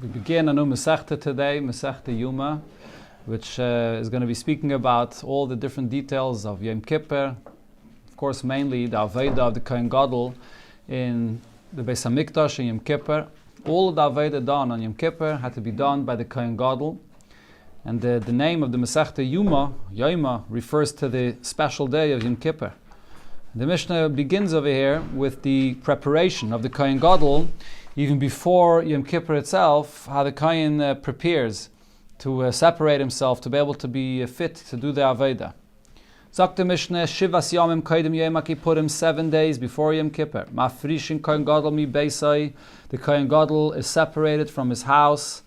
We begin a new Masechta today, Masechta Yoma, which is going to be speaking about all the different details of Yom Kippur. Of course, mainly the Aveda of the Kohen Gadol in the Beis HaMikdash in Yom Kippur. All of the Aveda done on Yom Kippur had to be done by the Kohen Gadol. And the name of the Masechta Yoma, refers to the special day of Yom Kippur. The Mishnah begins over here with the preparation of the Kohen Gadol, even before Yom Kippur itself, how the Kohen prepares to separate himself, to be able to be fit to do the Aveda. Sagt the Mishnah, Shivas Yomim Kodim Yom Kippurim, 7 days before Yom Kippur. Mafrishin Kohen Gadol mi Beisai, the Kohen Gadol is separated from his house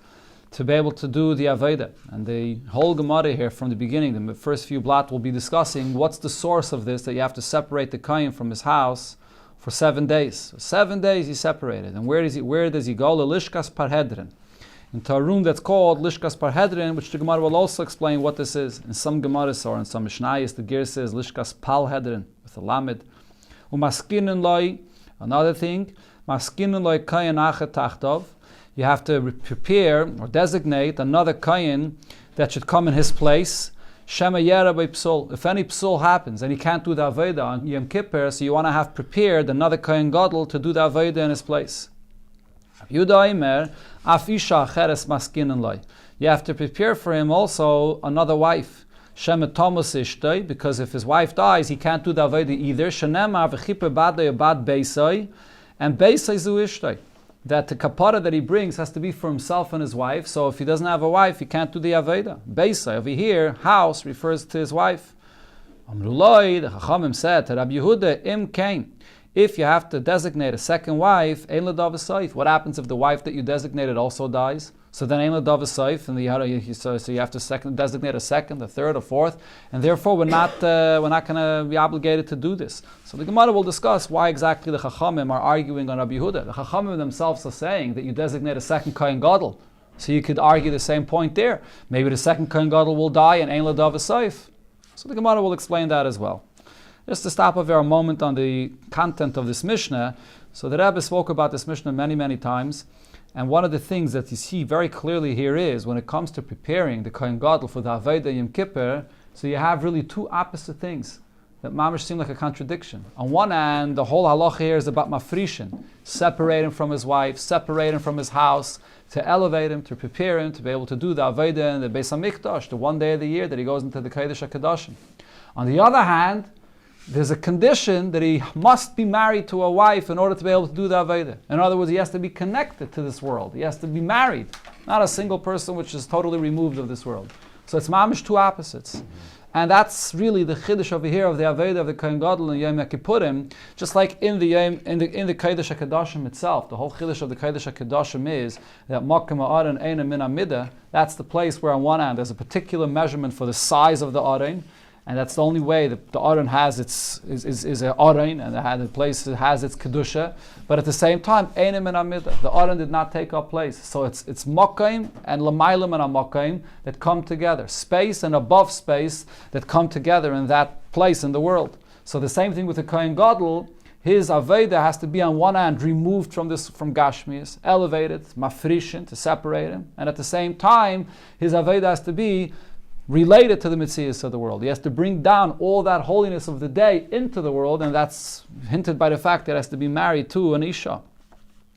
to be able to do the Aveda. And the whole Gemara here from the beginning, the first few blot, will be discussing what's the source of this, that you have to separate the Kohen from his house for 7 days. So 7 days he's separated. And where does he go? Lishkas Parhedrin. Into a room that's called Lishkas Parhedrin, which the Gemara will also explain what this is. In some Gemaras or in some Mishnayos, the Ger says Lishkas Palhedrin with a Lamed. Umaskinin loy, another thing, Maskinin loy Kohen Achet Tachtov. You have to prepare or designate another Kohen that should come in his place. Shema Yera by Psul. If any Psul happens and he can't do the Aveda on Yom Kippur, so you want to have prepared another Kohen Gadol to do the Aveda in his place. You have to prepare for him also another wife. Shema Thomas Ishtay, because if his wife dies, he can't do the Aveda either. Shenema v'chiper badei bad Beisai, and Beisai zu Ishtay. That the kapara that he brings has to be for himself and his wife. So if he doesn't have a wife, he can't do the Aveda. Beisai, over here, house refers to his wife. Amrullah, the Chachamim said to Rabbi Yehuda, Im Kain. If you have to designate a second wife, Ein L'dav Saif. What happens if the wife that you designated also dies? So then Ein L'dav Saif, and so you have to designate a second, a third, a fourth, and therefore we're not going to be obligated to do this. So the Gemara will discuss why exactly the Chachamim are arguing on Rabbi Yehuda. The Chachamim themselves are saying that you designate a second Kohen Gadol, so you could argue the same point there. Maybe the second Kohen Gadol will die and Ein L'dav Saif. So the Gemara will explain that as well. Just to stop over a moment on the content of this Mishnah. So the Rebbe spoke about this Mishnah many, many times. And one of the things that you see very clearly here is, when it comes to preparing the Kohen Gadol for the Aveda Yom Kippur, so you have really two opposite things that mamash seem like a contradiction. On one hand, the whole halacha here is about mafrishin, separate him from his wife, separate him from his house, to elevate him, to prepare him, to be able to do the Aveda in the Beis HaMikdash, the one day of the year that he goes into the Kodesh HaKadoshim. On the other hand, there's a condition that he must be married to a wife in order to be able to do the Aveda. In other words, he has to be connected to this world. He has to be married, not a single person which is totally removed of this world. So it's mamish two opposites. And that's really the chiddush over here of the Aveda of the Kohen Gadol and Yom Kippurim. Just like in the Kodesh HaKadoshim itself, the whole chiddush of the Kodesh HaKadoshim is that Makom ha'aron eina min ha'midah. That's the place where on one hand there's a particular measurement for the size of the aron. And that's the only way that the Aron has its is an Aron, and the place has its Kedusha. But at the same time, Einim and Amidah, the Aron did not take up place. So it's Mokayim and Lamailim and Amokayim that come together. Space and above space that come together in that place in the world. So the same thing with the Kohen Gadol, his Aveda has to be on one hand removed from Gashmias, elevated, Mafrishin, to separate him. And at the same time, his Aveda has to be related to the Metzias of the world. He has to bring down all that holiness of the day into the world, and that's hinted by the fact that he has to be married to an Isha.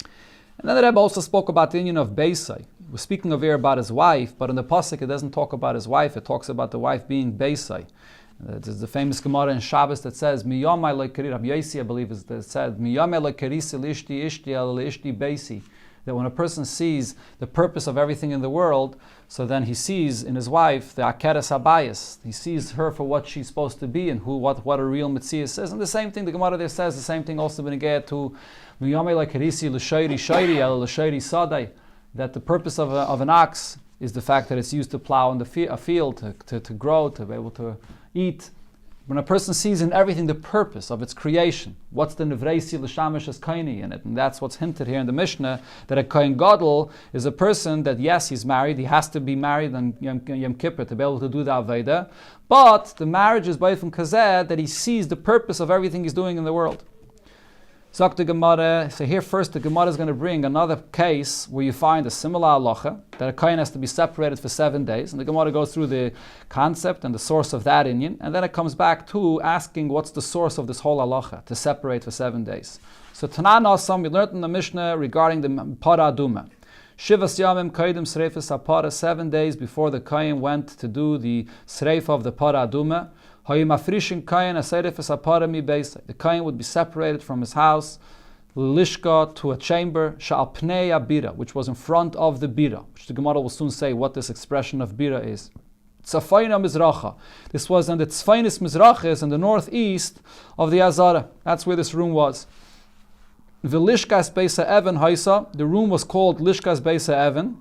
And then the Rebbe also spoke about the union of Beisai. We're speaking over here about his wife, but in the Pasuk it doesn't talk about his wife, it talks about the wife being Beisai. There's the famous Gemara in Shabbos that says, Miyamai lekeri, Rabbi Yosi, I believe, is that said, Miyamai lekerisi lishti ishti al ishti Beisi. That when a person sees the purpose of everything in the world, so then he sees in his wife the Akeres Habayis. He sees her for what she's supposed to be and what a real Metzias is. And the same thing, the Gemara there says, the same thing also when it to Miyamei Lakerisi L'Shairi Shairi El L'Shairi Sadai, that the purpose of an ox is the fact that it's used to plow in a field, to grow, to be able to eat. When a person sees in everything the purpose of its creation, what's the Nevreisi L'Shamish as Kaini in it? And that's what's hinted here in the Mishnah, that a Kohen Gadol is a person that, yes, he's married, he has to be married on Yom Kippur to be able to do the Aveda, but the marriage is by from Kazeh that he sees the purpose of everything he's doing in the world. Zok the Gemara. So here first the Gemara is going to bring another case where you find a similar halacha, that a kohen has to be separated for 7 days. And the Gemara goes through the concept and the source of that inyan. And then it comes back to asking what's the source of this whole halacha, to separate for 7 days. So Tanan Asam, we learned in the Mishnah regarding the para aduma. Shivas Yamim Kaidim Sreifas Apara, 7 days before the kohen went to do the sreifa of the para aduma. The kohen would be separated from his house, lishka, to a chamber, sha'al pnei bira, which was in front of the bira, which the Gemara will soon say what this expression of bira is. Tzafayna Mizracha. This was in the Tzfainis Mizrachis in the northeast of the Azara. That's where this room was. V'lishkas Beisa Evan Haisa. The room was called Lishkas Beisa Evan.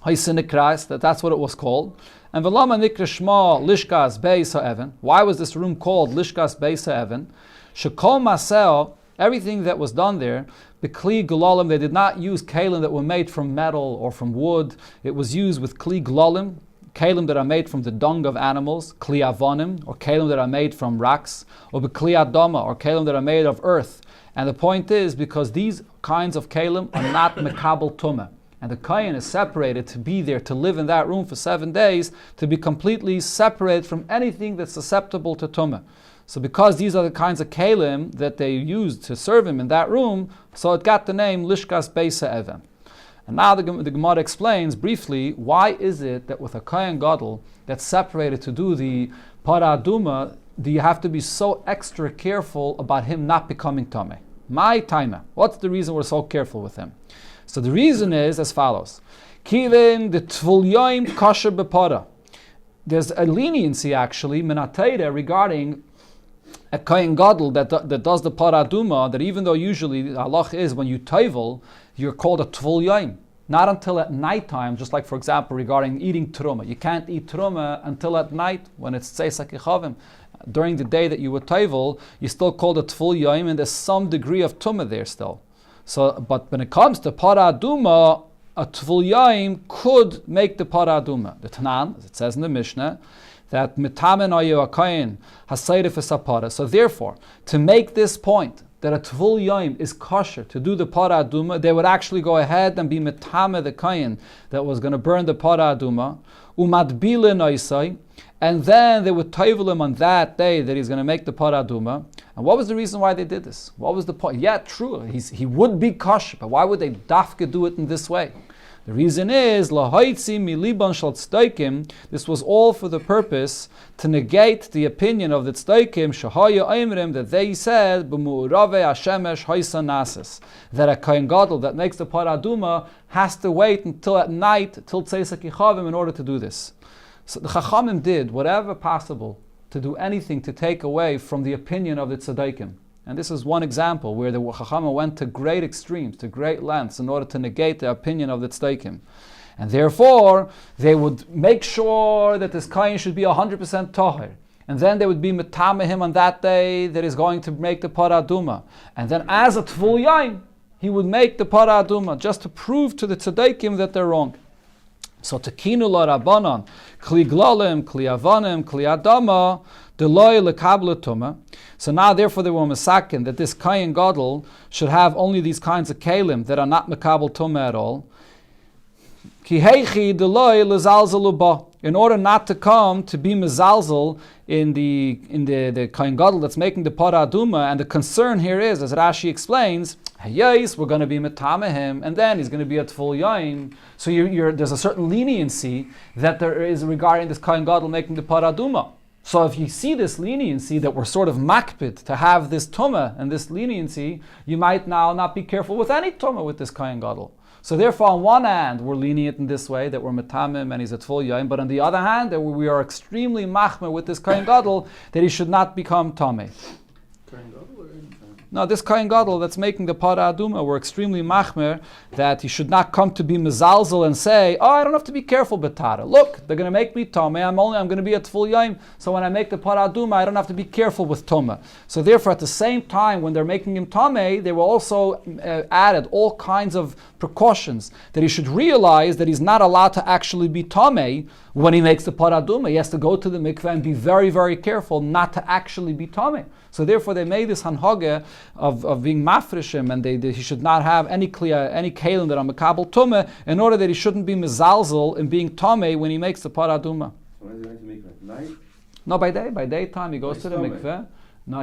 Haisa Nikras, that's what it was called. And Velama Nikra Shma Lishkas Beisa Evan. Why was this room called Lishkas Beisa Evan? Shekol Masel, everything that was done there, the Kli Gulalim, they did not use kalim that were made from metal or from wood. It was used with Kli Gulalim, kalim that are made from the dung of animals, Kli Avonim, or kalim that are made from rocks, or Kli Adama, or kalim that are made of earth. And the point is, because these kinds of kalim are not mekabel tumah, and the kohen is separated to be there, to live in that room for 7 days, to be completely separated from anything that's susceptible to tumah. So because these are the kinds of kalim that they used to serve him in that room, so it got the name Lishkas Beisa Evan. And now the Gemara explains briefly, why is it that with a kohen gadol that's separated to do the para aduma, do you have to be so extra careful about him not becoming tameh? My timer. What's the reason we're so careful with him? So the reason is as follows. Kivin the tvul yoim kosher bepara. There's a leniency actually, minatayda, regarding a kohen gadol that does the para aduma, that even though usually the halach is when you tovel, you're called a tvul yoim. Not until at nighttime, just like for example regarding eating truma. You can't eat truma until at night when it's tzeisak yechavim. During the day that you were tovel, you still called a tvul yoim, and there's some degree of tumah there still. So, but when it comes to para aduma, a tvul yaim could make the para aduma. The Tanan, as it says in the Mishnah, that mitamen ayu akayin hasayrif esapara. So therefore, to make this point that a tvul yaim is kosher to do the para aduma, they would actually go ahead and be mitame the kayin that was going to burn the para aduma, umadbile noisai, and then they would tovel him on that day that he's going to make the para aduma. And what was the reason why they did this? What was the point? Yeah, true, he would be kosher, but why would they dafka do it in this way? The reason is, lahaitzi miliban shal tzedaikim, this was all for the purpose to negate the opinion of the tzedaikim, shahaya aimrim, that they said, b'mu'urave hashemesh haisa nasis, that a kohen gadol that makes the para aduma has to wait until at night, till tzeisak yichavim, in order to do this. So the Chachamim did whatever possible to do anything to take away from the opinion of the tzedaikim. And this is one example where the Chachamim went to great extremes, to great lengths, in order to negate the opinion of the tzedaikim. And therefore, they would make sure that this kohen should be 100% tahir. And then they would be metame him on that day that is going to make the para aduma. And then as a tvul yaim, he would make the para aduma, just to prove to the tzedaikim that they're wrong. So tekinu la rabbanan, kli glalim, kli avanim, kli adama, deloy lekabla tuma. So now, therefore, they were masakin that this kohen gadol should have only these kinds of kalim that are not mekabel tuma at all. Ki heichi deloy lezalzalu ba, in order not to come to be mezalzel in the kohen gadol that's making the para aduma. And the concern here is, as Rashi explains, yes, we're going to be metame him, and then he's going to be a tvul yaim. So there's a certain leniency that there is regarding this kohen gadol making the para aduma. So if you see this leniency that we're sort of makpid to have this tumah and this leniency, you might now not be careful with any tumah with this kohen gadol. So therefore, on one hand, we're lenient in this way, that we're metamim and he's a tvul yaim, but on the other hand, that we are extremely machmer with this kohen gadol, that he should not become tameh. No, this kohen gadol that's making the para aduma, we're extremely machmer that he should not come to be mezalzel and say, oh, I don't have to be careful betara. Look, they're going to make me tameh. I'm going to be a tvul yaim. So when I make the para aduma, I don't have to be careful with toma. So therefore, at the same time, when they're making him tameh, they were also added all kinds of precautions that he should realize that he's not allowed to actually be tameh when he makes the para aduma. He has to go to the mikveh and be very, very careful not to actually be tameh. So therefore they made this hanhage of being mafrishim, and he should not have any kalim that are mekabel tumah, in order that he shouldn't be mezalzel in being tomei when he makes the paraduma. So when is he going to make it at night? No, by daytime he goes to the mikveh. No,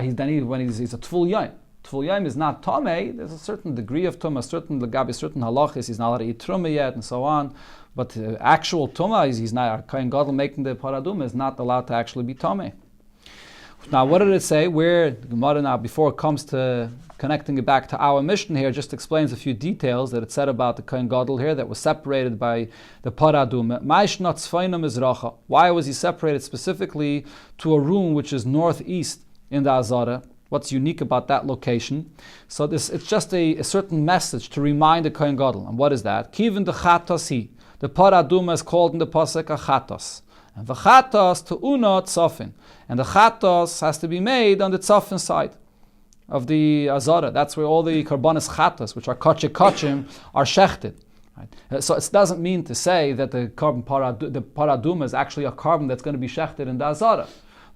when he's a tful yom. Tful yom is not tomei. There's a certain degree of tumah, certain halachis. He's not allowed to eat truma yet, and so on. But actual tumah, he's not. Kohen Gadol making the paraduma is not allowed to actually be tomei. Now, what did it say? Where the Gemara now, before it comes to connecting it back to our mission here, just explains a few details that it said about the Kohen Gadol here that was separated by the paraduma. Why was he separated specifically to a room which is northeast in the Azara? What's unique about that location? So it's just a certain message to remind the Kohen Gadol. And what is that? Kivin de chatos the paraduma is called in the pasuk a chatos. And the chatos to una tzofin. And the chatos has to be made on the tzofin side of the Azara. That's where all the karbanis chatos, which are kachim, are shechted. Right? So it doesn't mean to say that the paraduma is actually a carbon that's going to be shechted in the Azara.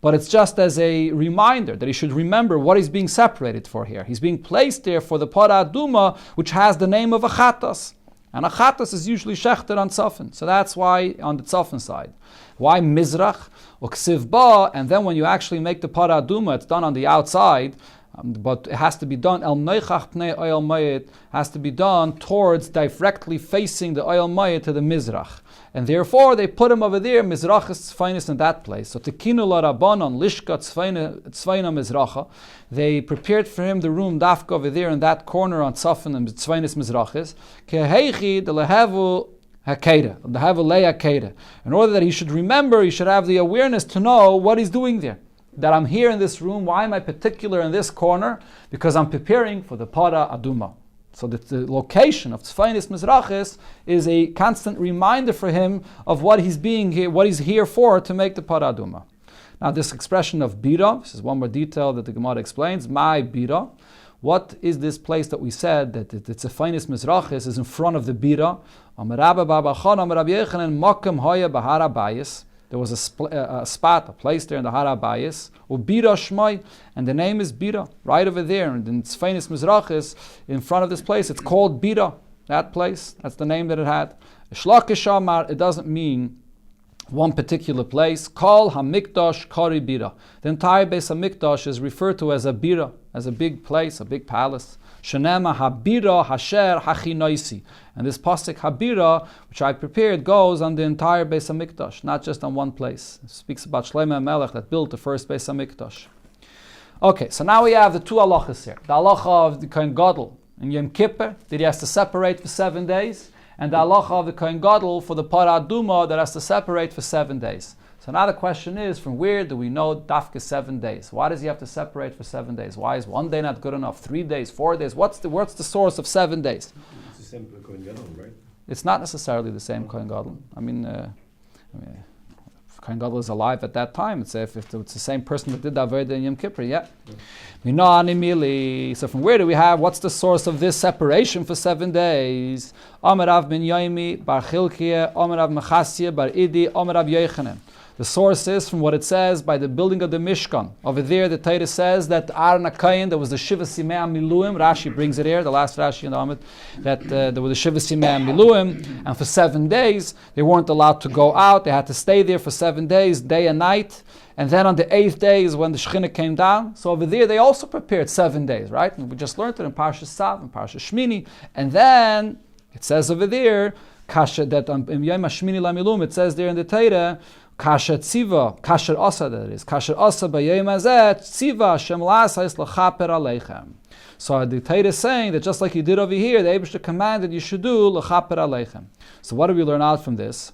But it's just as a reminder that he should remember what he's being separated for here. He's being placed there for the paraduma, which has the name of a chatos. And a chatos is usually shechted on tzofin. So that's why on the tzofin side. Why mizrach or ksiv ba? And then when you actually make the paraduma, it's done on the outside, but it has to be done el neichach pnei oil mayit, has to be done towards directly facing the oil mayit to the mizrach. And therefore they put him over there, mizrach is tzfeinis in that place. So tekinu la rabbanon lishka tzfeina mizracha. They prepared for him the room dafka over there in that corner on tzafin and tzfeinis mizrachis. Keheichi de lehevu hakeda, the havu hakeda. In order that he should remember, he should have the awareness to know what he's doing there. That I'm here in this room. Why am I particular in this corner? Because I'm preparing for the para aduma. So that the location of tzfeinis mizrachis is a constant reminder for him of what he's being here, what he's here for, to make the para aduma. Now this expression of bira, this is one more detail that the Gemara explains. My bira, what is this place that we said that the tzfeinis mizrachis is in front of the bira? There was a spot, a place there in the Harabayis, Bira Shmai, and the name is Bira, right over there. And in Tzfeinis Mizrachis, in front of this place, it's called Bira, that place. That's the name that it had. Shlakish Amar, it doesn't mean one particular place. Kol HaMikdash Kari Bira. The entire Beis HaMikdash is referred to as a Bira, as a big place, a big palace. Shenema Habira Hasher Hachinoisi. And this pasuk Habira, which I prepared, goes on the entire Beis HaMikdash, not just on one place. It speaks about Shlomo Melech that built the first Beis HaMikdash. Okay, so now we have the two halachas here. The halacha of the Kohen Gadol in Yom Kippur, that he has to separate for 7 days, and the halacha of the Kohen Gadol for the paraduma that has to separate for 7 days. So now the question is, from where do we know dafka 7 days? Why does he have to separate for 7 days? Why is 1 day not good enough? 3 days, 4 days? What's the source of 7 days? It's the same Kohen Gadol, right? It's not necessarily the same Kohen Gadol. I mean, if Kohen Gadol is alive at that time, if it's the same person that did the Avodah in Yom Kippur, yeah. So from where do we have, what's the source of this separation for 7 days? Amar Rav ben Yomi, bar Chilkiah, Amar Rav Mechasya, bar Idi, Amar Rav Yochanan. The source is from what it says by the building of the Mishkan. Over there, the Torah says that Aaron HaKohen, there was the Shiva Simei Miluim. Rashi brings it here, the last Rashi in the Amid, that there was the Shiva Simei Miluim, and for 7 days they weren't allowed to go out. They had to stay there for 7 days, day and night. And then on the 8th day is when the Shekhinah came down. So over there, they also prepared 7 days, right? And we just learned it in Parshas Tzav and Parshas Shmini. And then it says over there, Kasha, that in Yom HaShmini Lamilum, it says there in the Torah, Kasher Tziva, Kasher Asa, that is. Kasher Asa b'yom hazeh, Tziva Shem la'asais l'chaper aleichem. So the Torah is saying that just like he did over here, the Eibishter commanded you should do l'chaper aleichem. So what do we learn out from this?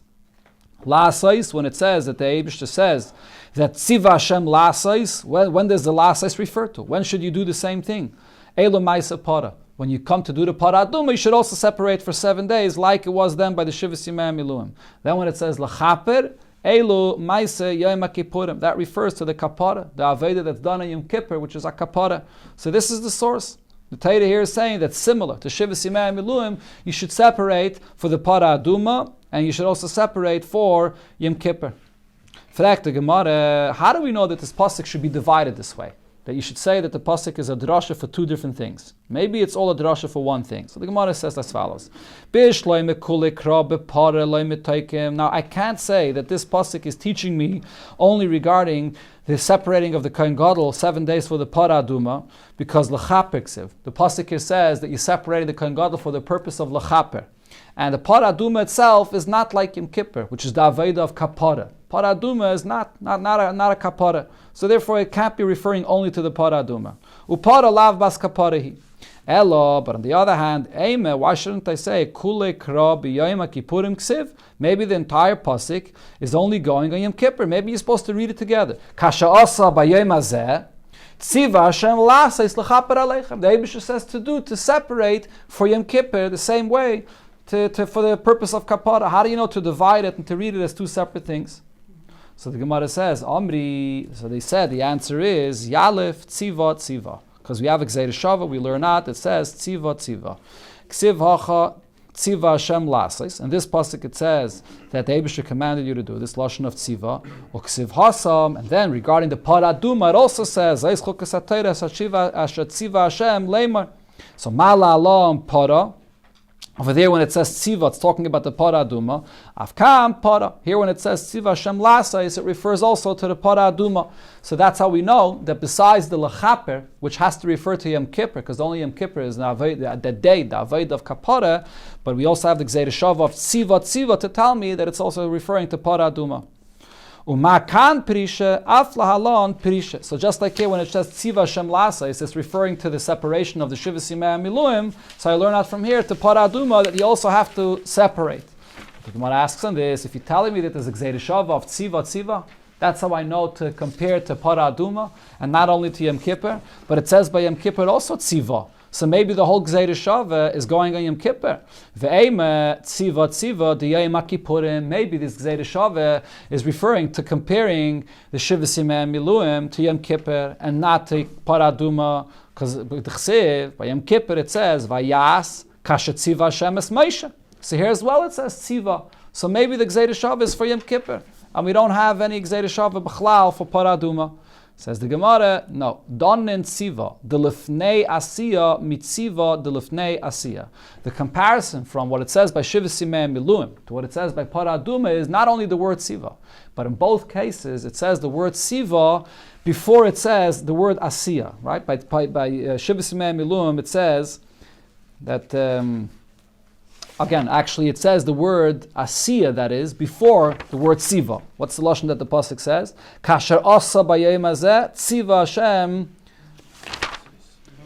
La'asais, when it says that the Eibishter says that Tziva Shem la'asais, when does the la'asais refer to? When should you do the same thing? Elo ma'isa para. When you come to do the paraduma, you should also separate for 7 days, like it was then by the Shiva Simei Miluim. Then when it says l'chaper, Elu Maise Yom Kippurim. That refers to the kapara, the Aveda that's done on Yom Kippur, which is a kapara. So this is the source. The Torah here is saying that similar to Shiva Simei Miluim, you should separate for the Para Aduma, and you should also separate for Yom Kippur. For that, the Gemara, how do we know that this pasuk should be divided this way? that you should say that the pasuk is a drasha for two different things. Maybe it's all a drasha for one thing. So the Gemara says as follows. Now I can't say that this pasuk is teaching me only regarding the separating of the Kohen Gadol 7 days for the para aduma, because l'chaper ksiv. The pasuk here says that you separated the Kohen Gadol for the purpose of l'chaper. And the para aduma itself is not like Yom Kippur, which is the aveda of kapara. Para aduma is not a kapara. So therefore it can't be referring only to the para aduma. Upara lav bas kaparahi. Elo, but on the other hand, Eime, why shouldn't I say Kule Kra B'Yoma Kippurim Ksiv? Maybe the entire pasuk is only going on Yom Kippur. Maybe you're supposed to read it together. Kasha Asa B'Yom Hazeh Tziva Hashem L'Asais L'Chaper Aleichem. The Eibusha says to separate for Yom Kippur the same way for the purpose of kapara. How do you know to divide it and to read it as two separate things? So the Gemara says, Amri, so they said the answer is Yalef Tziva Tziva. Because we have Gzeir Shava, we learn out, it says Tziva Tziva. Ksiv Hacha Tziva Hashem Lasais. In this pasuk it says that the Eibusha commanded you to do this lashon of Tziva. Or Ksiv Hasam, and then regarding the Para Duma, it also says Zeis Chukas HaTorah Asher Tziva Hashem Leimar. So Mala Allah Para. Over there, when it says Tziva, it's talking about the Para Aduma. Afkam Para. Here, when it says Tziva Hashem Lasais, it refers also to the Para Aduma. So that's how we know that besides the Lechaper, which has to refer to Yom Kippur, because only Yom Kippur is the day, the Aved of Kapara, but we also have the Gzeir Shav of Tziva to tell me that it's also referring to Para Aduma. Umakan Prisha, Aflahalon Prisha. So just like here when it says Tziva Hashem Lasais, it's referring to the separation of the Shivas Yimei Miluim. So I learn out from here to Para Aduma that you also have to separate. The Gemara asks on this, if you're telling me that there's a Gzeir Shav of Tziva, that's how I know to compare to Para Aduma, and not only to Yom Kippur, but it says by Yom Kippur also Tziva. So maybe the whole Gzeir Shava is going on Yom Kippur. Ve'ema Tziva the Yom Kippurim. Maybe this Gzeir Shava is referring to comparing the Shivas Yimei Miluim to Yom Kippur and not to Para Aduma, because by Yom Kippur it says Vayas Kasha Tziva Hashem Es Moshe. So here as well it says Tziva. So maybe the Gzeir Shava is for Yom Kippur, and we don't have any Gzeir Shava b'chlal for Para Aduma. Says the Gemara, no. Donin Tziva, the Lifnei Asiya, Mitziva, the Lifnei Asiya. The comparison from what it says by Shivas Yimei Miluim to what it says by Para Aduma is not only the word Tziva, but in both cases it says the word Tziva before it says the word Asiya. Right? By Shivas Yimei Miluim it says that. Again, actually, it says the word asiya, that is, before the word tziva. What's the lashon that the pasuk says? Kasher asa b'yom hazeh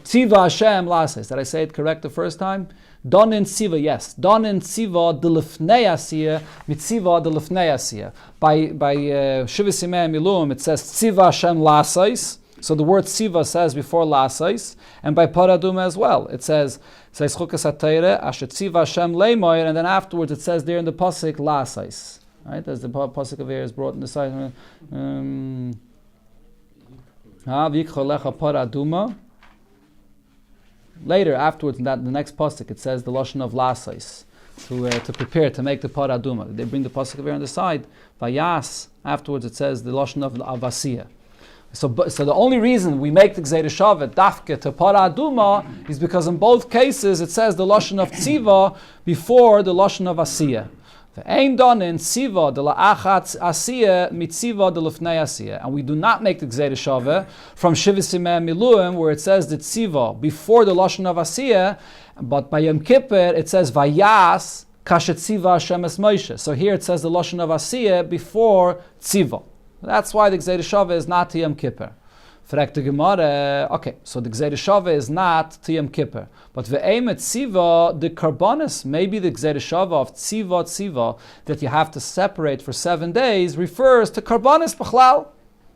tziva Hashem lases. Did I say it correct the first time? Donin tziva, yes. Donin tziva delifnei asiya, mitziva delifnei asiya. By Shivas Yimei Miluim, it says tziva Hashem lases. So the word tziva says before lasais, and by Para Aduma as well. It says Chukas HaTorah Asher Tziva Hashem Leimoyer, and then afterwards it says there in the pasuk lasais. Right, as the pasuk of here is brought in the side. V'yikcholecha Para Aduma. Later, afterwards, in the next pasuk, it says the lashon of lasais to prepare to make the Para Aduma. They bring the pasuk of here on the side. Vayas. Afterwards, it says the lashon of avasiya. So the only reason we make the Gzeir Shava dafke to Para Aduma is because in both cases it says the lashon of Tziva before the lashon of Asiya. Ve'ein donin Tziva de la'achat Asiya mitziva de lefnei Asiya. And we do not make the Gzeir Shava from Shivas Yimei Miluim where it says the Tziva before the lashon of Asiya, but by Yom Kippur it says Vayas kashet Tziva Hashem es Moshe. So here it says the lashon of Asiya before Tziva. That's why the Gzeir Shava is not to Yom Kippur. Fragt the Gemara, okay, so the Gzeir Shava is not to Yom Kippur. But ve'eim et tziva, the karbonis, maybe the Gzeir Shava of tziva, that you have to separate for 7 days, refers to karbonis b'chlal.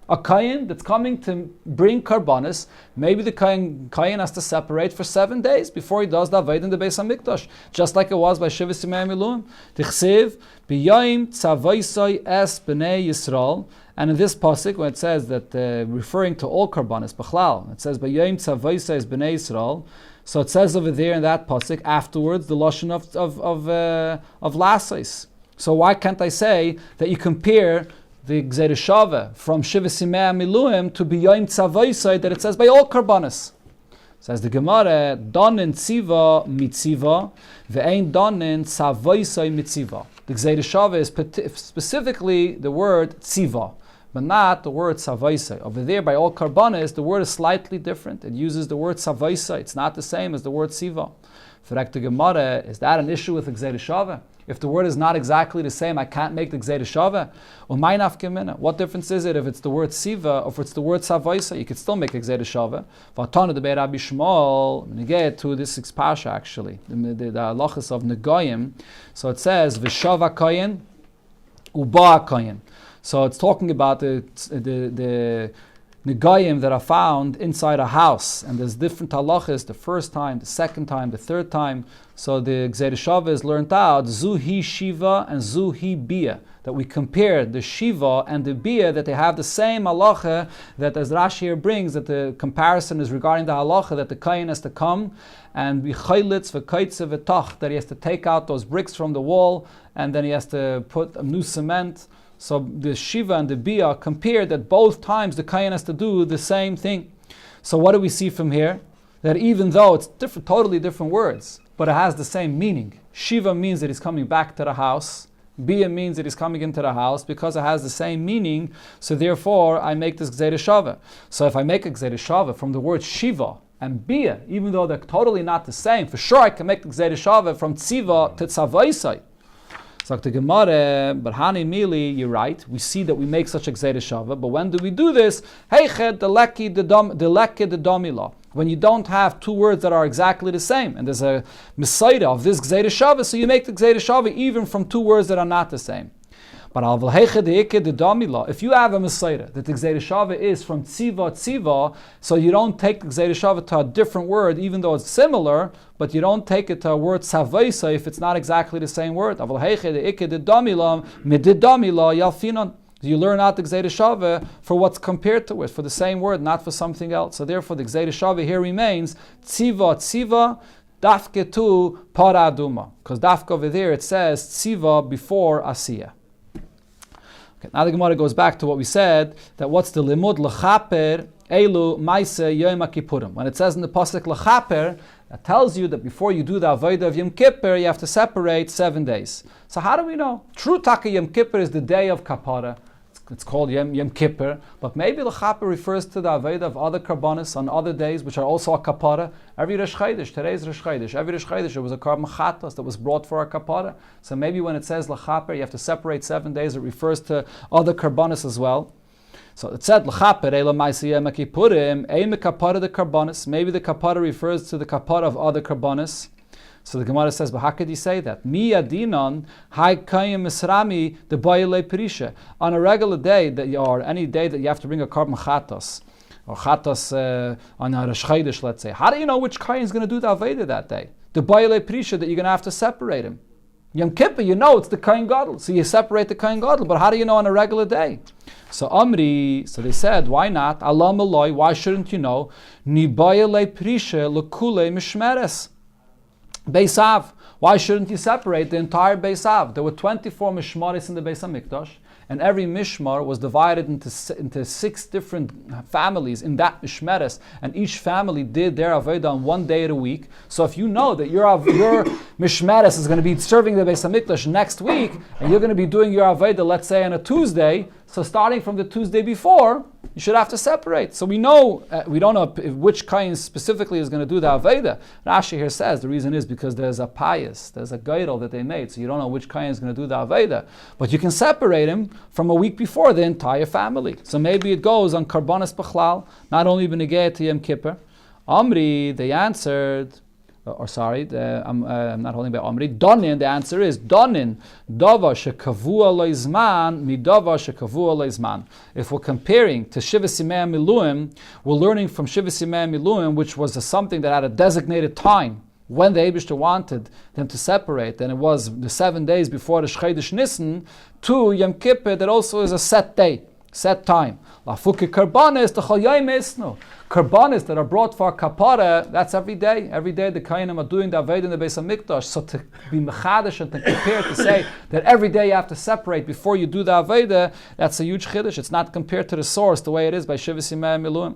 A kayin that's coming to bring karbonis, maybe the kayin has to separate for 7 days before he does the avodah in the Beis HaMikdash, just like it was by Shivas Yimei Miluim. Tichsiv b'yayim tzavaisai es b'nei Yisrael. And in this pasuk, when it says that referring to all karbanis, b'chlal, it says b'yayim tzavaisai es b'nei Yisrael. So it says over there in that pasuk afterwards the lashon of lasais. So why can't I say that you compare the Gzeir Shava from Shiva Simei Miluim to be Yom Tzavaisai that it says by all Karbanis. Says the Gemara, Donin Tziva Mitziva, Ve'ein Donin Tzavaisai Mitziva. The Gzeir Shava is specifically the word Tziva, but not the word Tzavaisai. Over there by all Karbanis, the word is slightly different. It uses the word Tzavaisai. It's not the same as the word Tziva. For the Gemara, is that an issue with the Gzeir Shava? If the word is not exactly the same, I can't make the Gzeir Shava. What difference is it if it's the word Siva or if it's the word Savaisa? You could still make a Gzeir Shava. Vatana the Rabbi Shmuel, when you get to this Pasha actually, the halachas of Negoyim. So it says V'shava Kayin, Uba Kayin. So it's talking about the Negayim that are found inside a house, and there's different halachas, the first time, the second time, the third time. So the Gzeir Shava is learned out, Zuhi Shiva and Zuhi Bia, that we compare the Shiva and the Bia, that they have the same halacha, that as Rashi here brings, that the comparison is regarding the halacha, that the Kayin has to come and be chaylitz v'kaitze v'tach, that he has to take out those bricks from the wall, and then he has to put a new cement. So the Shiva and the Bia compare that both times the Kayin has to do the same thing. So what do we see from here? That even though it's different, totally different words, but it has the same meaning. Shiva means that he's coming back to the house. Bia means that he's coming into the house because it has the same meaning. So therefore, I make this Gzeir Shava. So if I make a Gzeir Shava from the word Shiva and Bia, even though they're totally not the same, for sure I can make the Gzeir Shava from Tziva to Tzavaisai. So the Gemara, but Hani Mili, you're right. We see that we make such a Gzeir Shava, but when do we do this? Heiched the leki the domila. When you don't have two words that are exactly the same, and there's a Messiah of this Gzeir Shava, so you make the Gzeir Shava even from two words that are not the same. But if you have a Messiah that the Gzeir Shava is from Tziva, so you don't take the Gzeir Shava to a different word, even though it's similar, but you don't take it to a word Tzavaisa if it's not exactly the same word. You learn out the Gzeir Shava for what's compared to it, for the same word, not for something else. So therefore the Gzeir Shava here remains Tziva, Dafke tu Para Aduma. Because Dafke over there it says Tziva before Asiya. Okay, now the Gemara goes back to what we said, that what's the limud l'chaper elu maise Yoma Kippurim. When it says in the pasuk l'chaper, that tells you that before you do the avodah of Yom Kippur, you have to separate 7 days. So how do we know? True Taka Yom Kippur is the day of Kapara. It's called Yom Kippur, but maybe l'chaper refers to the avodah of other karbanis on other days, which are also a kapara. Every Rosh Chodesh, today's Rosh Chodesh, every Rosh Chodesh there was a karban chatas that was brought for a kapara. So maybe when it says l'chaper, you have to separate 7 days. It refers to other karbanis as well. So it said l'chaper ela ma'aseh Yom Kippurim eim kapara the karbanis. Maybe the kapara refers to the kapara of other karbanis. So the Gemara says, but how could you say that? Mi adinon hai kayim misrami the bayile perisha. On a regular day or any day that you have to bring a karban chatos or chatos on a Rosh Chodesh, let's say. How do you know which kayin is going to do the aveda that day? The bayile perisha that you're going to have to separate him. Yom Kippur, you know it's the kayin gadol, so you separate the kayin gadol. But how do you know on a regular day? So Amri, so they said, why not? Allah maloi, why shouldn't you know? Ni bayile perisha lekule mishmeres. Beisav. Why shouldn't you separate the entire Beisav? There were 24 mishmaris in the Beis HaMikdash, and every mishmar was divided into 6 different families in that mishmeres, and each family did their avodah on 1 day of the week. So if you know that your mishmeres is going to be serving the Beis HaMikdash next week, and you're going to be doing your avodah, let's say, on a Tuesday, so starting from the Tuesday before, you should have to separate. So we know, we don't know which kain specifically is going to do the Aveda. Rashi here says the reason is because there's a pious, there's a gaidol that they made, so you don't know which kain is going to do the Aveda. But you can separate him from a week before the entire family. So maybe it goes on Karbanas Bechlal, not only B'negei to Yom Kippur. Amri, they answered, I'm not holding by Amri. Donin, the answer is Donin. Dava shekavua loizman midava shekavua loizman. If we're comparing to Shiva Simei Miluim, we're learning from Shiva Simei Miluim, which was something that had a designated time when the Eibishter wanted them to separate, and it was the 7 days before the Chodesh Nisan, to Yom Kippur, that also is a set day. set time. Lafuki karbanis the chayim isnu. Karbanis that are brought for kapara, that's every day. Every day the Kohanim are doing the Aved in the Beis HaMikdash. So to be mechadish and to compare to say that every day you have to separate before you do the Aved, that's a huge chiddush. It's not compared to the source the way it is by Shivas Yimei Miluim.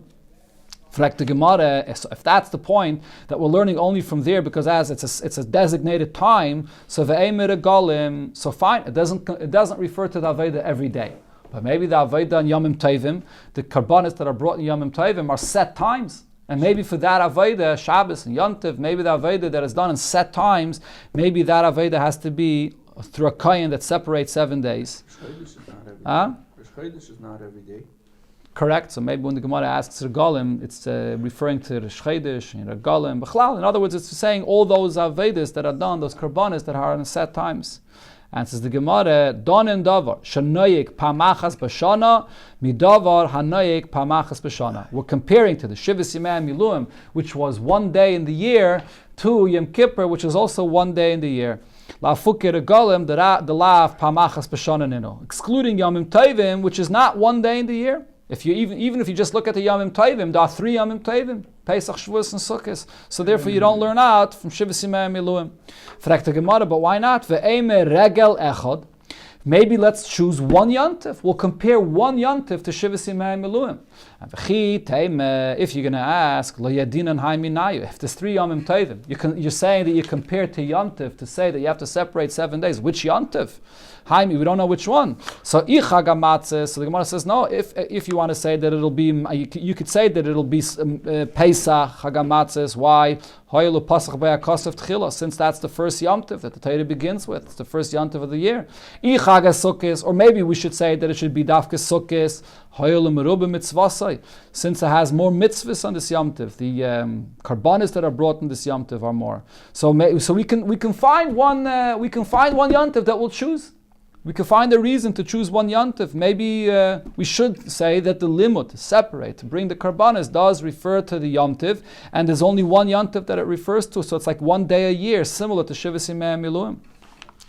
The Gemara, if that's the point, that we're learning only from there because as it's a designated time, so ve'emer golim, so fine, it doesn't refer to the Aveda every day. But maybe the Aveda and Yomim Tovim, the karbanis that are brought in Yomim Tovim are set times. And maybe for that Aveda, Shabbos and Yontiv, maybe the Aveda that is done in set times, maybe that Aveda has to be through a kohen that separates 7 days. Chodesh is not every day. Correct. So maybe when the Gemara asks Regalim, it's referring to Rosh Chodesh and Regalim. B'chlal. In other words, it's saying all those Avedas that are done, those karbanis that are in set times. And says the Gemara, Don and Davar, Shanoyik Pamachas Bashana, Midavar Hanoyik Pamachas Bashana. We're comparing to the Shivas Yimei Miluim, which was 1 day in the year, to Yom Kippur, which is also 1 day in the year. Lafuki Regalim, the Lav Pamachas Bashana Nino. Excluding Yomim Tovim, which is not 1 day in the year. If you even if you just look at the Yomim Tovim, there are 3 Yomim Tovim, Pesach, Shavuos, and Sukkot. So therefore you don't learn out from Shivas Yimei Miluim. Fragt the Gemara, but why not? Ve'emer regel echad. Maybe let's choose 1 Yontif. We'll compare 1 Yontif to Shivas Yimei Miluim. If you're going to ask, Lo Yadinan Haiminayu, if there's 3 Yomim Tovim, you're saying that you compare to Yontif to say that you have to separate 7 days. Which Yontif? Haimi, we don't know which one. So Ichagamatzes, so the Gemara says, no, if you want to say that it'll be, you could say that it'll be Pesach, Chagamatzes. Why? Hoyelu Pasach Be'akosef Tchila, since that's the first Yomtiv that the Torah begins with. It's the first Yomtiv of the year. Ichaga Sukkis, or maybe we should say that it should be Dafka Sukkis, Hoyelu Merubah Mitzvasai, since it has more mitzvahs on this Yomtiv. The karbanis that are brought in this Yomtiv are more. So we can find one Yomtiv that we'll choose. We can find a reason to choose 1 Yontif. Maybe we should say that the limut, to separate, to bring the karbanis, does refer to the Yontif, and there's only 1 Yontif that it refers to, so it's like 1 day a year, similar to Shivas Yimei Miluim.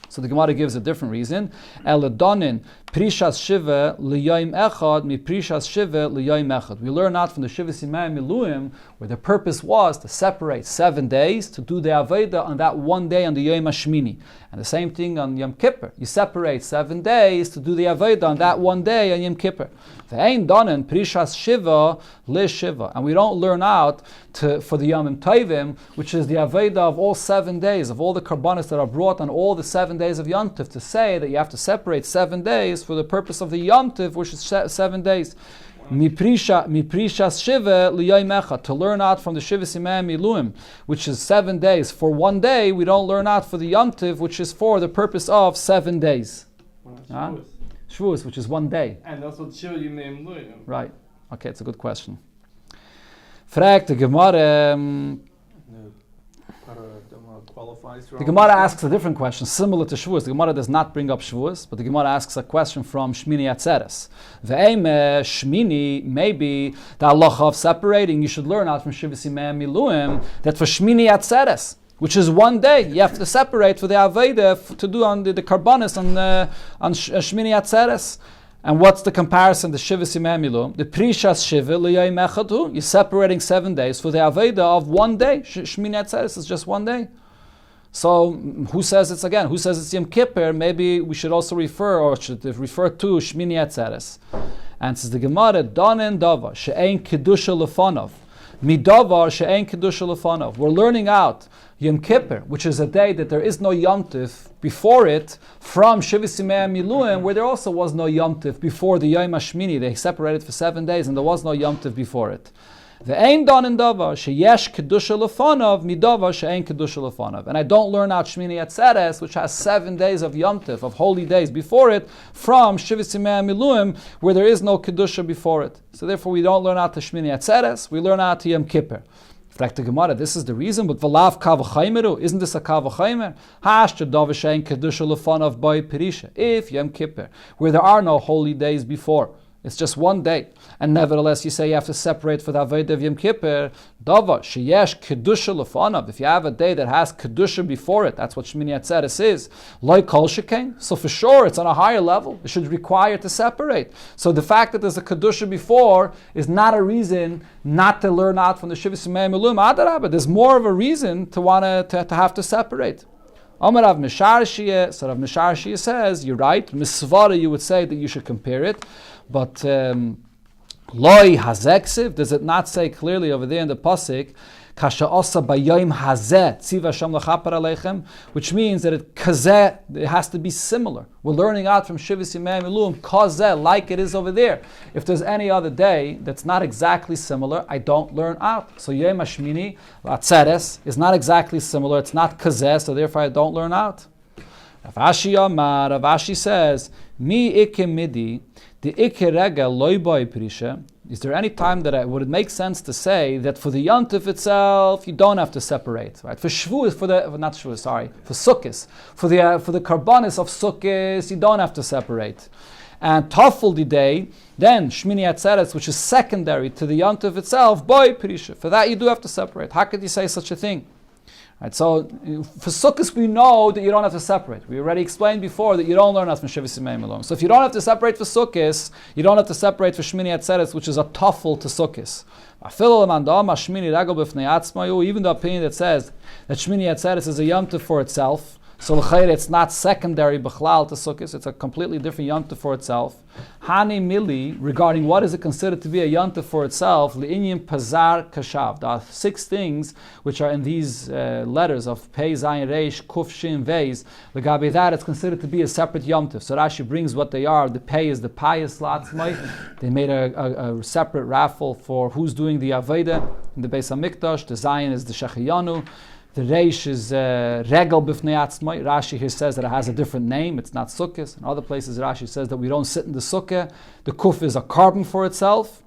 So the Gemara gives a different reason. Eladonin prishas shiva liyoim echad mi prishas shiva liyoim echad. We learn out from the Shivas Yimei Miluim where the purpose was to separate 7 days to do the Aveda on that 1 day on the Yom HaShmini. And the same thing on Yom Kippur. You separate 7 days to do the Aveda on that 1 day on Yom Kippur. Ve'ein donen prishas shiva li shiva. And we don't learn out for the Yomim Tovim, which is the Aveda of all 7 days, of all the karbanis that are brought on all the 7 days of Yom Tov, to say that you have to separate 7 days for the purpose of the Yom Tov, which is 7 days. Mi prishas shiva liyoim echad, to learn out from the Shivas Yimei Miluim, which is 7 days. For 1 day, we don't learn out for the Yom Tov, which is for the purpose of 7 days. Shavuos, which is 1 day. And that's what Shivas Yimei Miluim. Right. Okay, it's a good question. Frag the Gemara. The Gemara asks a different question, similar to Shavuos. The Gemara does not bring up Shavuos, but the Gemara asks a question from Shmini Atzeres. Ve'eme Shmini, maybe the halacha of separating, you should learn out from Shivas Yimei Miluim that for Shmini Atzeres, which is 1 day, you have to separate for the Aveda to do on the karbanis on Shmini Atzeres. And what's the comparison to Shivas Yimei Miluim? The Prishas Shiva L'Yom Echad, you're separating 7 days for the Aveda of 1 day. Shmini Atzeres is just 1 day. So who says it's again? Who says it's Yom Kippur? Maybe we should also refer to Shmini Atzeres. And says the Gemara, Donen Davar she'ein kedusha lefanov, midavar she'ein kedusha lefanov. We're learning out Yom Kippur, which is a day that there is no Yom Tiv before it, from Shivas Yimei Miluim, where there also was no Yom Tiv before the Yom HaShmini. They separated for 7 days, and there was no Yom Tiv before it. Ve'ein donen davar sheyesh kedusha lefanov midavar she'ein kedusha lefanov. And I don't learn out Shmini Atzeres, which has 7 days of Yom Tiv, of holy days before it, from Shivas Yimei Miluim, where there is no kedusha before it. So therefore, we don't learn out to Shmini Atzeres. We learn out to Yom Kippur. Fragt the Gemara, this is the reason, but v'lav kavachaymeru, isn't this a kavachaymer? Hashta davar she'ein kedusha lefanov by perisha. If Yom Kippur, where there are no holy days before, It's just one day. And nevertheless, you say you have to separate for the Avodah of Yom Kippur. Dava, sheyesh kedusha lefanav. If you have a day that has kedusha before it, that's what Shmini Atzeres is. Loi kol shekain. So for sure, it's on a higher level. It should require to separate. So the fact that there's a kedusha before is not a reason not to learn out from the Shivas Yimei Milum. Adarabah, there's more of a reason to want to have to separate. Amar Rav Misharshiyah, so Rav Misharshiyah says, you're right. Misvara, you would say that you should compare it. But Loi hazeksiv, does it not say clearly over there in the pasuk, kasha osa bayom hazeh tziva Hashem lechaper aleichem, which means that it has to be similar. We're learning out from Shivas Yimei Milum kazeh, like it is over there. If there's any other day that's not exactly similar, I don't learn out. So Yom Hashmini Atzeres is not exactly similar. It's not kazeh, so therefore I don't learn out. Rav Ashi Yomar, Rav Ashi says, Mi ikke midi. Is there any time that would it make sense to say that for the Yontif itself you don't have to separate, right? For Shvu, for Sukkos, for the Karbanis of Sukkos you don't have to separate, and Tafel the day, then Shmini Atzeres, which is secondary to the Yontif itself, boy Pirisha, for that you do have to separate. How could you say such a thing? Right, so for Sukkot we know that you don't have to separate. We already explained before that you don't learn as from Shivas Yimei Milum. So if you don't have to separate for Sukkot, you don't have to separate for Shmini Atzeres, which is a tuffle to Sukkot. Even the opinion that says that Shmini Atzeres is a Yom Tov for itself, so it's not secondary b'chlal to Sukkot, it's a completely different Yom Tov for itself. Hani mili, regarding what is it considered to be a Yom Tov for itself, li'inyin pazar kashav. There are 6 things which are in these letters of Pei, Zayin, Reish, Kuf, Shin, Veis. Legabe that, it's considered to be a separate Yom Tov. So Rashi brings what they are. The Pei is the pious Latzmai. They made a separate raffle for who's doing the Aveda in the Beis HaMikdash. The Zayin is the Shechiyanu. The Reish is Regel B'fnei Atzmai. Rashi here says that it has a different name. It's not Sukkos. In other places, Rashi says that we don't sit in the Sukkah. The Kuf is a carbon for itself.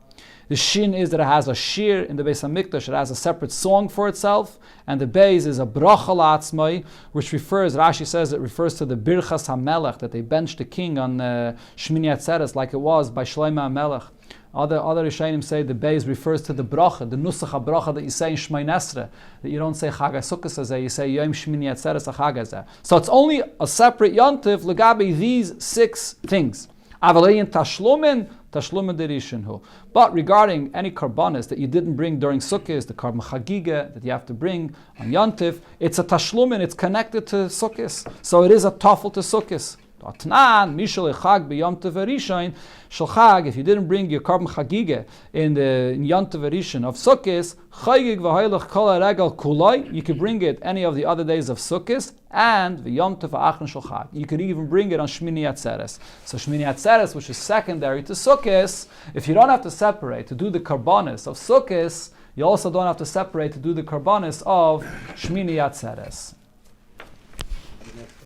The Shin is that it has a shir in the Beis HaMikdash. It has a separate song for itself. And the Beis is a Bracha La'atzmai, which refers, Rashi says it refers to the Birchas HaMelech, that they benched the king on Shmini Atzeres like it was by Shlomo HaMelech. Other Rishonim say the Beis refers to the bracha, the nusach bracha that you say in Shmei Nesra, that you don't say Chag HaSukkos Hazeh, you say Yom Shmini Atzeres HaChag Hazeh. So it's only a separate yontif legabe these 6 things. Avalein tashlumin derishin. But regarding any karbanis that you didn't bring during Sukkot, the karban chagiga that you have to bring on yontif, it's a tashlumin, it's connected to Sukkot, so it is a tafel to Sukkot. If you didn't bring your carbon chagiga in the Yom Tov Rishon of Sukkot, you could bring it any of the other days of Sukkot and the Yom Tov Achron Shel Chag. You could even bring it on Shmini Atzeres. So Shmini Atzeres, which is secondary to Sukkot, if you don't have to separate to do the karbanis of Sukkot, you also don't have to separate to do the karbanis of Shmini Atzeres.